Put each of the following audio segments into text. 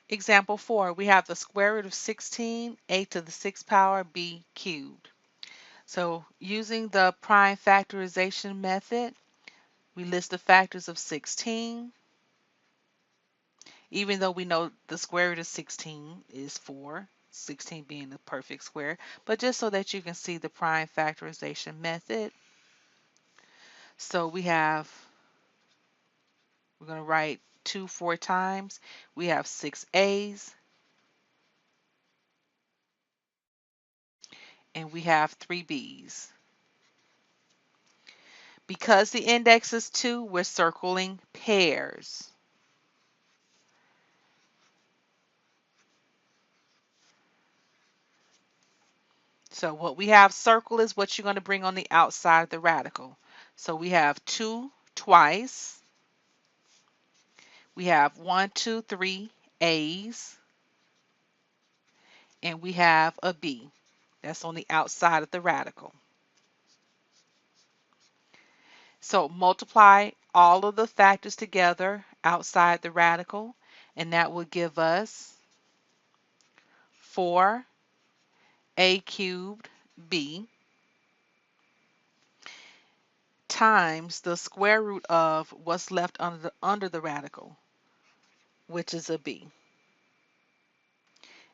Example 4, we have the square root of 16, a to the 6th power, b cubed. So using the prime factorization method, we list the factors of 16, even though we know the square root of 16 is 4, 16 being the perfect square, but just so that you can see the prime factorization method. So we're going to write 2 4 times. We have 6 A's and we have 3 B's. Because the index is 2, we're circling pairs. So what we have circle is what you're going to bring on the outside of the radical. So we have 2 twice. We have 1, 2, 3 A's. And we have a B. That's on the outside of the radical. So multiply all of the factors together outside the radical, and that will give us 4a cubed b times the square root of what's left under the radical, which is a b.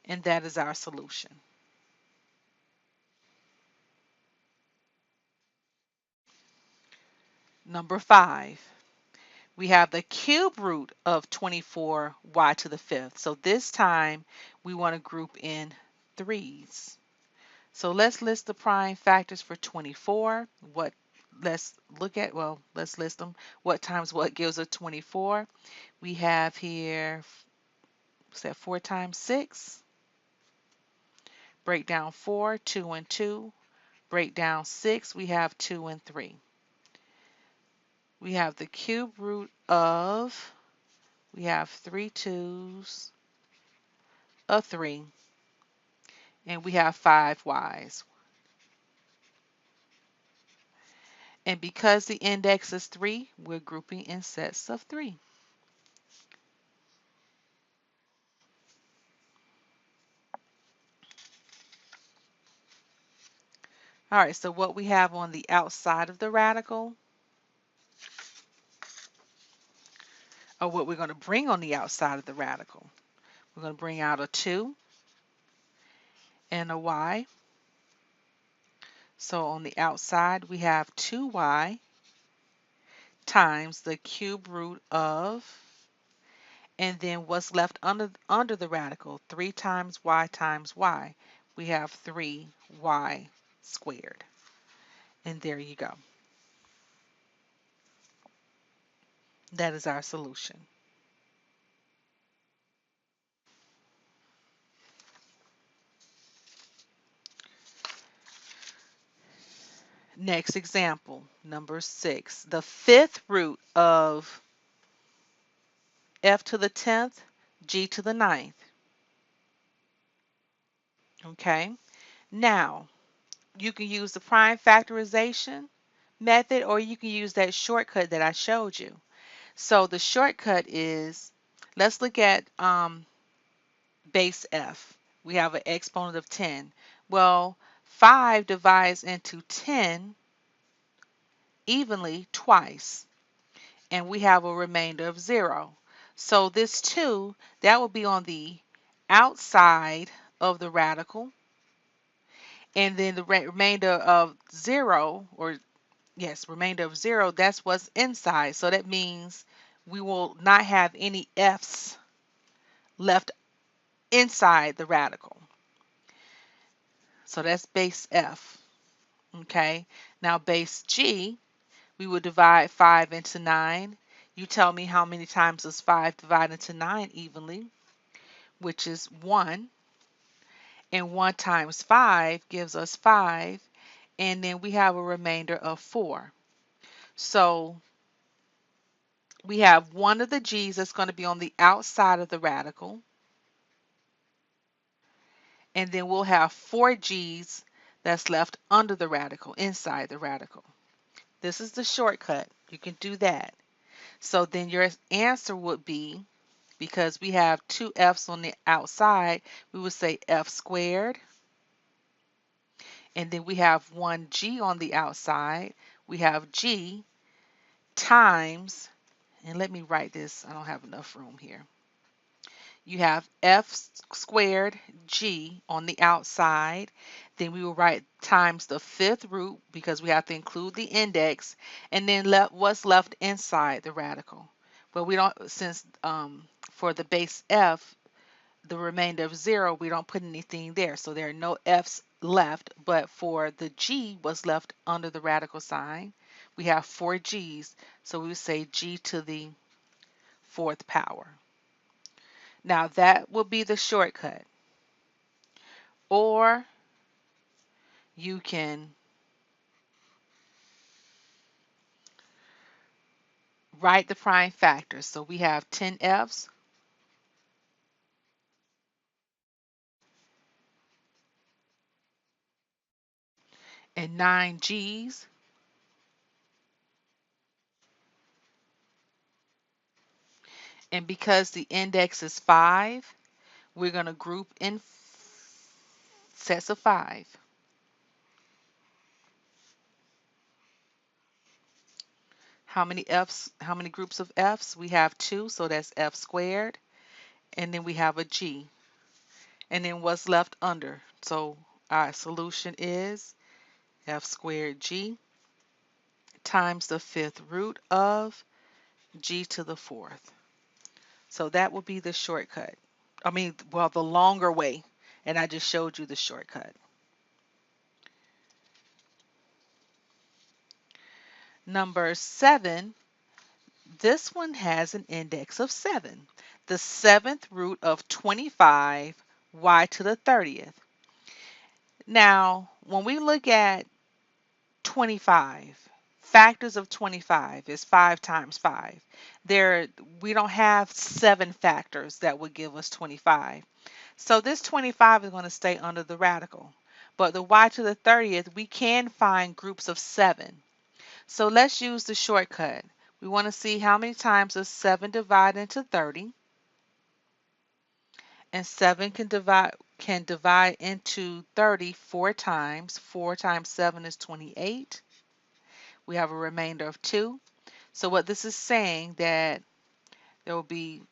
And that is our solution. Number 5, we have the cube root of 24y to the 5th. So this time we want to group in threes. So let's list the prime factors for 24. Let's let's list them. What times what gives us 24? We have here, what's that, 4 times 6? Break down 4, 2 and 2. Break down 6, we have 2 and 3. We have the cube root of, we have 3 2's, a 3, and we have 5 y's. And because the index is 3, we're grouping in sets of 3. All right, so what we have on the outside of the radical, or what we're going to bring on the outside of the radical, we're going to bring out a 2 and a y. So on the outside, we have 2y times the cube root of, and then what's left under the radical, 3 times y. We have 3y squared. And there you go. That is our solution. Next example, number 6. The 5th root of f to the 10th, g to the 9th. Okay. Now, you can use the prime factorization method, or you can use that shortcut that I showed you. So the shortcut is, let's look at base f. We have an exponent of 10. Well, 5 divides into 10 evenly twice, and we have a remainder of 0. So this 2, that will be on the outside of the radical, and then the remainder of 0, or yes, remainder of 0, that's what's inside. So that means we will not have any f's left inside the radical. So that's base f. Okay, now base g, we will divide 5 into 9. You tell me how many times does 5 divide into 9 evenly, which is 1. And 1 times 5 gives us 5. And then we have a remainder of 4. So we have one of the g's that's going to be on the outside of the radical. And then we'll have 4 g's that's left under the radical, inside the radical. This is the shortcut. You can do that. So then your answer would be, because we have two f's on the outside, we would say f squared. And then we have one g on the outside. We have g times, and let me write this, I don't have enough room here. You have f squared g on the outside. Then we will write times the fifth root because we have to include the index, and then what's left inside the radical. But we don't, since for the base f, the remainder of 0, we don't put anything there. So there are no f's left, but for the g, what's left under the radical sign, we have 4 g's. So we would say g to the fourth power. Now that will be the shortcut. Or you can write the prime factors. So we have 10 f's and 9 g's. And because the index is 5, we're going to group in sets of 5. How many f's? How many groups of f's? We have 2, so that's f squared. And then we have a g. And then what's left under? So our solution is f squared g times the fifth root of g to the fourth. So that will be the shortcut. I mean, well, the longer way. And I just showed you the shortcut. Number 7, this one has an index of 7. The seventh root of 25, y to the 30th. Now, when we look at 25, factors of 25 is 5 times 5. There, we don't have 7 factors that would give us 25. So this 25 is going to stay under the radical. But the y to the 30th, we can find groups of 7. So let's use the shortcut. We want to see how many times does 7 divide into 30. And 7 can divide into 30 4 times. 4 times 7 is 28. We have a remainder of 2. So what this is saying that there will be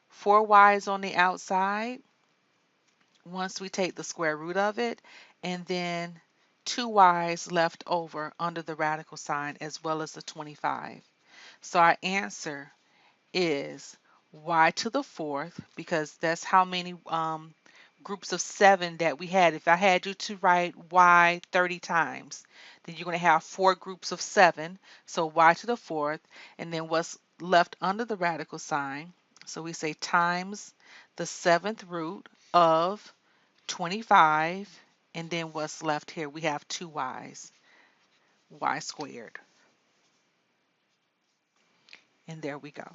4 y's on the outside once we take the square root of it, and then 2 y's left over under the radical sign as well as the 25. So our answer is y to the fourth, because that's how many groups of 7 that we had. If I had you to write y 30 times, then you're going to have 4 groups of 7. So y to the fourth, and then what's left under the radical sign. So we say times the seventh root of 25, and then what's left here, we have 2 y's, y squared. And there we go.